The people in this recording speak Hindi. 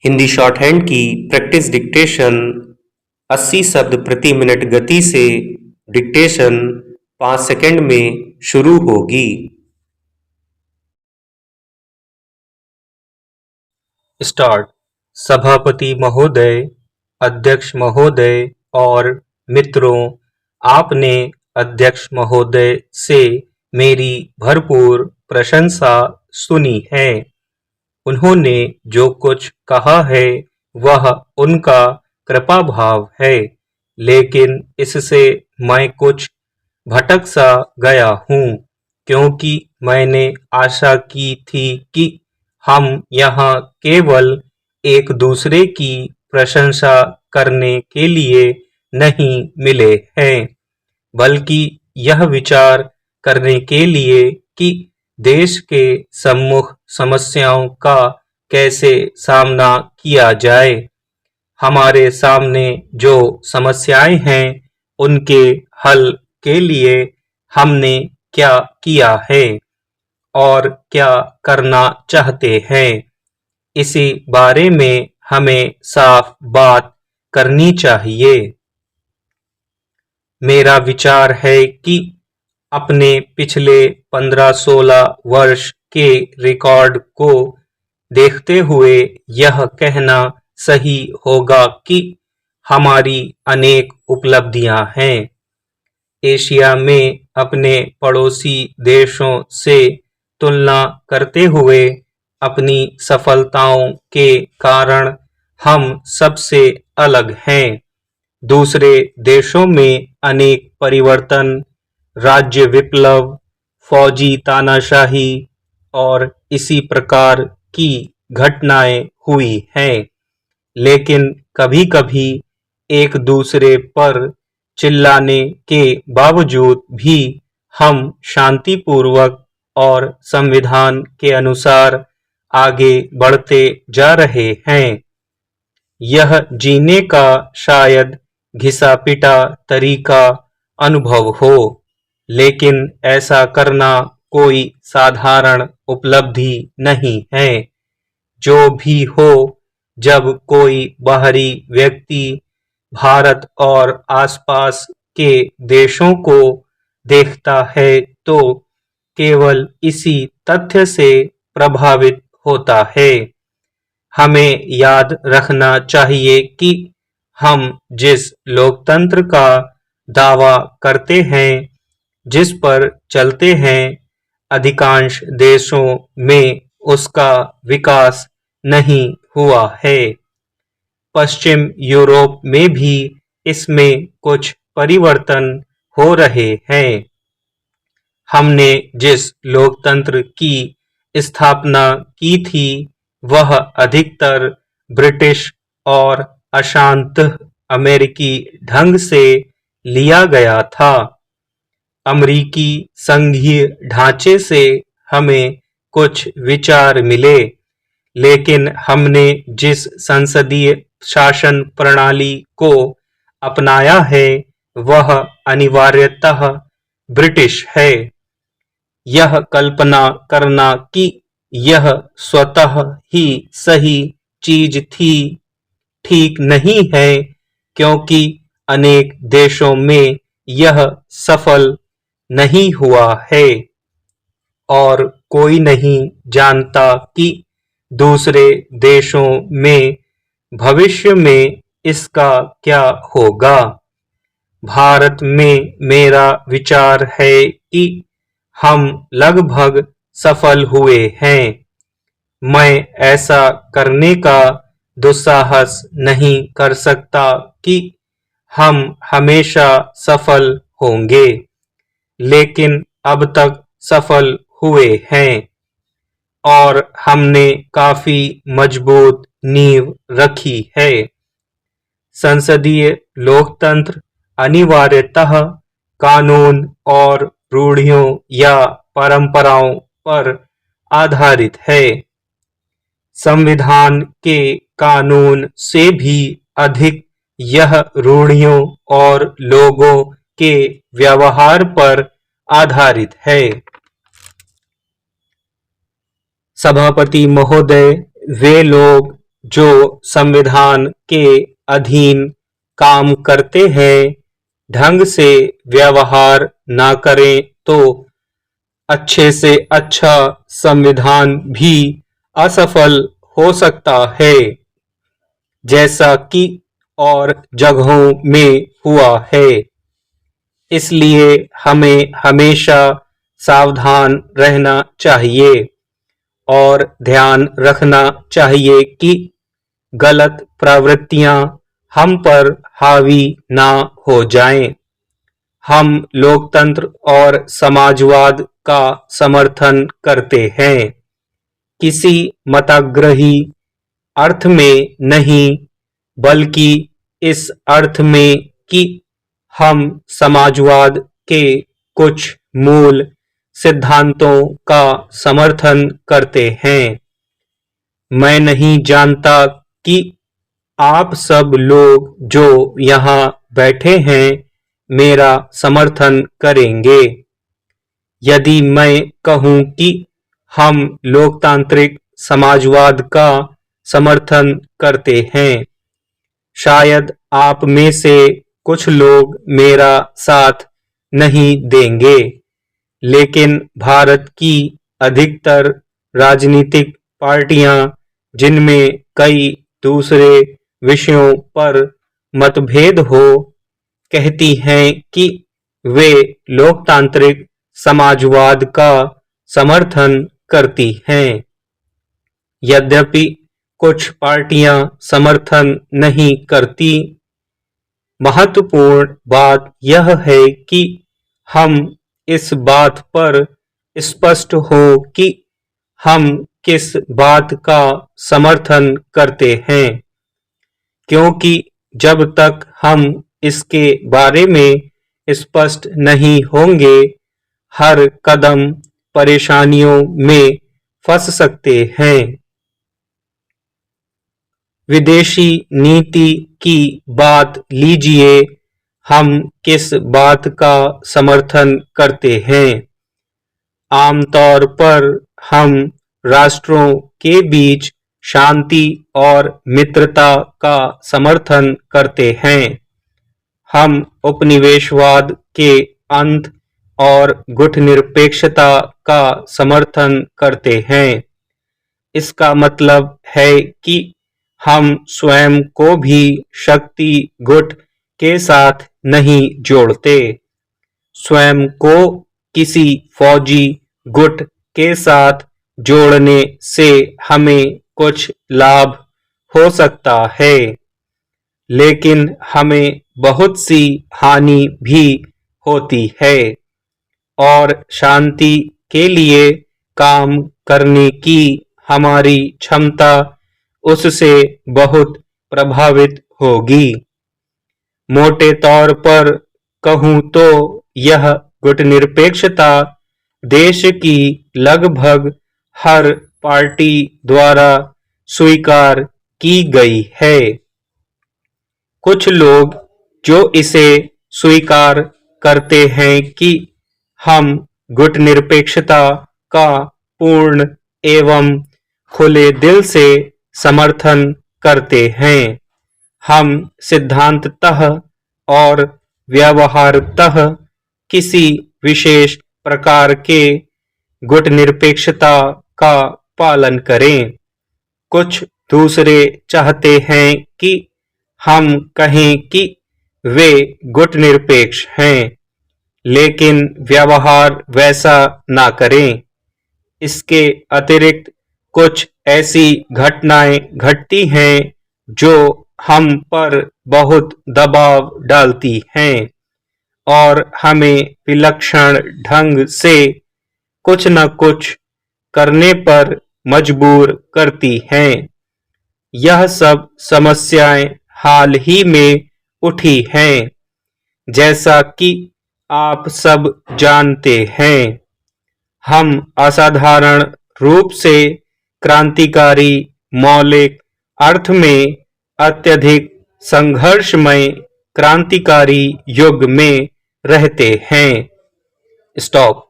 हिंदी शॉर्ट हैंड की प्रैक्टिस डिक्टेशन 80 शब्द प्रति मिनट गति से डिक्टेशन 5 सेकंड में शुरू होगी। स्टार्ट। सभापति महोदय, अध्यक्ष महोदय और मित्रों, आपने अध्यक्ष महोदय से मेरी भरपूर प्रशंसा सुनी है। उन्होंने जो कुछ कहा है वह उनका कृपा भाव है, लेकिन इससे मैं कुछ भटक सा गया हूँ, क्योंकि मैंने आशा की थी कि हम यहाँ केवल एक दूसरे की प्रशंसा करने के लिए नहीं मिले हैं, बल्कि यह विचार करने के लिए कि देश के सम्मुख समस्याओं का कैसे सामना किया जाए। हमारे सामने जो समस्याएं हैं उनके हल के लिए हमने क्या किया है और क्या करना चाहते हैं, इसी बारे में हमें साफ बात करनी चाहिए। मेरा विचार है कि अपने पिछले 15-16 वर्ष के रिकॉर्ड को देखते हुए यह कहना सही होगा कि हमारी अनेक उपलब्धियां हैं। एशिया में अपने पड़ोसी देशों से तुलना करते हुए अपनी सफलताओं के कारण हम सबसे अलग हैं। दूसरे देशों में अनेक परिवर्तन, राज्य विप्लव, फौजी तानाशाही और इसी प्रकार की घटनाएं हुई हैं, लेकिन कभी-कभी एक दूसरे पर चिल्लाने के बावजूद भी हम शांतिपूर्वक और संविधान के अनुसार आगे बढ़ते जा रहे हैं। यह जीने का शायद घिसा-पिटा तरीका अनुभव हो, लेकिन ऐसा करना कोई साधारण उपलब्धि नहीं है। जो भी हो, जब कोई बाहरी व्यक्ति भारत और आसपास के देशों को देखता है तो केवल इसी तथ्य से प्रभावित होता है। हमें याद रखना चाहिए कि हम जिस लोकतंत्र का दावा करते हैं, जिस पर चलते हैं, अधिकांश देशों में उसका विकास नहीं हुआ है। पश्चिम यूरोप में भी इसमें कुछ परिवर्तन हो रहे हैं। हमने जिस लोकतंत्र की स्थापना की थी वह अधिकतर ब्रिटिश और अशांत अमेरिकी ढंग से लिया गया था। अमेरिकी संघीय ढांचे से हमें कुछ विचार मिले, लेकिन हमने जिस संसदीय शासन प्रणाली को अपनाया है वह अनिवार्यतः ब्रिटिश है। यह कल्पना करना कि यह स्वतः ही सही चीज थी ठीक नहीं है, क्योंकि अनेक देशों में यह सफल नहीं हुआ है और कोई नहीं जानता कि दूसरे देशों में भविष्य में इसका क्या होगा। भारत में मेरा विचार है कि हम लगभग सफल हुए हैं। मैं ऐसा करने का दुस्साहस नहीं कर सकता कि हम हमेशा सफल होंगे, लेकिन अब तक सफल हुए हैं और हमने काफी मजबूत नींव रखी है। संसदीय लोकतंत्र अनिवार्यतः कानून और रूढ़ियों या परंपराओं पर आधारित है। संविधान के कानून से भी अधिक यह रूढ़ियों और लोगों के व्यवहार पर आधारित है। सभापति महोदय, वे लोग जो संविधान के अधीन काम करते हैं ढंग से व्यवहार ना करें तो अच्छे से अच्छा संविधान भी असफल हो सकता है, जैसा कि और जगहों में हुआ है। इसलिए हमें हमेशा सावधान रहना चाहिए और ध्यान रखना चाहिए कि गलत प्रवृत्तियां हम पर हावी ना हो जाएं। हम लोकतंत्र और समाजवाद का समर्थन करते हैं, किसी मताग्रही अर्थ में नहीं, बल्कि इस अर्थ में कि हम समाजवाद के कुछ मूल सिद्धांतों का समर्थन करते हैं। मैं नहीं जानता कि आप सब लोग जो यहाँ बैठे हैं मेरा समर्थन करेंगे यदि मैं कहूं कि हम लोकतांत्रिक समाजवाद का समर्थन करते हैं। शायद आप में से कुछ लोग मेरा साथ नहीं देंगे, लेकिन भारत की अधिकतर राजनीतिक पार्टियां जिनमें कई दूसरे विषयों पर मतभेद हो कहती हैं कि वे लोकतांत्रिक समाजवाद का समर्थन करती हैं। यद्यपि कुछ पार्टियां समर्थन नहीं करती, महत्वपूर्ण बात यह है कि हम इस बात पर स्पष्ट हो कि हम किस बात का समर्थन करते हैं, क्योंकि जब तक हम इसके बारे में स्पष्ट नहीं होंगे हर कदम परेशानियों में फंस सकते हैं। विदेशी नीति की बात लीजिए, हम किस बात का समर्थन करते हैं? आमतौर पर हम राष्ट्रों के बीच शांति और मित्रता का समर्थन करते हैं। हम उपनिवेशवाद के अंत और गुटनिरपेक्षता का समर्थन करते हैं। इसका मतलब है कि हम स्वयं को भी शक्ति गुट के साथ नहीं जोड़ते। स्वयं को किसी फौजी गुट के साथ जोड़ने से हमें कुछ लाभ हो सकता है, लेकिन हमें बहुत सी हानि भी होती है और शांति के लिए काम करने की हमारी क्षमता उससे बहुत प्रभावित होगी। मोटे तौर पर कहूं तो यह गुटनिरपेक्षता देश की लगभग हर पार्टी द्वारा स्वीकार की गई है। कुछ लोग जो इसे स्वीकार करते हैं कि हम गुटनिरपेक्षता का पूर्ण एवं खुले दिल से समर्थन करते हैं। हम सिद्धांततः और व्यवहारतः किसी विशेष प्रकार के गुटनिरपेक्षता का पालन करें। कुछ दूसरे चाहते हैं कि हम कहें कि वे गुटनिरपेक्ष हैं, लेकिन व्यवहार वैसा ना करें। इसके अतिरिक्त कुछ ऐसी घटनाएं घटती हैं जो हम पर बहुत दबाव डालती हैं और हमें विलक्षण ढंग से कुछ न कुछ करने पर मजबूर करती हैं। यह सब समस्याएं हाल ही में उठी हैं, जैसा कि आप सब जानते हैं। हम असाधारण रूप से क्रांतिकारी मौलिक अर्थ में अत्यधिक संघर्षमय क्रांतिकारी युग में रहते हैं। स्टॉप।